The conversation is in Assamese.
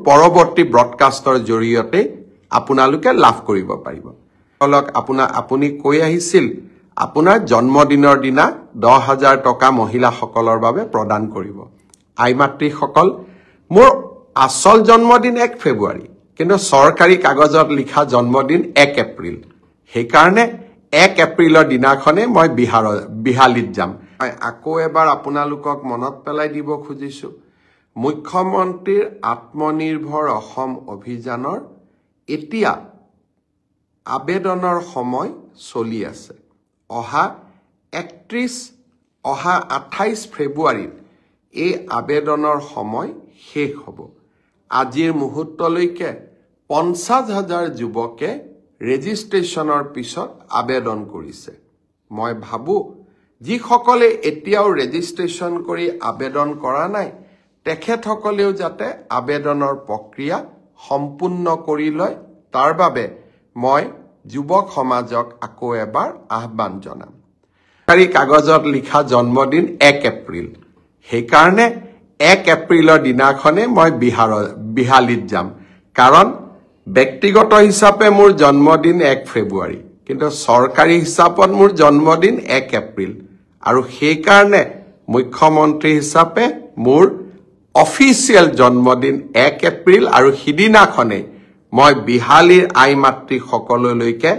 পৰৱৰ্তী ব্ৰডকাষ্টৰ জৰিয়তে আপোনালোকে লাভ কৰিব পাৰিব অলক আপুনি কৈ আহিছিল আপোনাৰ জন্মদিনৰ দিনা 10,000 টকা মহিলাসকলৰ বাবে প্ৰদান কৰিব আই মাতৃসকল মোৰ আসল জন্মদিন 1 ফেব্ৰুৱাৰী কিন্তু চৰকাৰী কাগজত লিখা জন্মদিন 1 এপ্ৰিল সেইকাৰণে 1 এপ্ৰিলৰ দিনাখনে মই বিহালীত যাম আকৌ এবাৰ আপোনালোকক মনত পেলাই দিব খুজিছো মুখ্যমন্ত্ৰীৰ আত্মনিৰ্ভৰ অসম অভিযানৰ এতিয়া আবেদনৰ সময় চলি আছে অহা 28 ফেব্ৰুৱাৰীত এই আবেদনৰ সময় শেষ হ'ব আজিৰ মুহূৰ্তলৈকে 50,000 যুৱকে ৰেজিষ্ট্ৰেচনৰ পিছত আবেদন কৰিছে মই ভাবো যিসকলে এতিয়াও ৰেজিষ্ট্ৰেচন কৰি আবেদন কৰা নাই তেখেতসকলেও যাতে আবেদনৰ প্ৰক্ৰিয়া সম্পূৰ্ণ কৰি লয় তাৰ বাবে মই যুৱক সমাজক আকৌ এবাৰ আহ্বান জনাম চৰকাৰী কাগজত লিখা জন্মদিন 1 এপ্ৰিল সেইকাৰণে 1 এপ্ৰিলৰ দিনাখনে মই বিহালীত যাম কাৰণ ব্যক্তিগত হিচাপে মোৰ জন্মদিন 1 ফেব্ৰুৱাৰী কিন্তু চৰকাৰী হিচাপত মোৰ জন্মদিন 1 এপ্ৰিল আৰু সেইকাৰণে মুখ্যমন্ত্ৰী হিচাপে মোৰ অফিচিয়েল জন্মদিন 1 এপ্ৰিল আৰু হিদিনাখনে মই বিহালীৰ আই মাতৃ সকললৈকে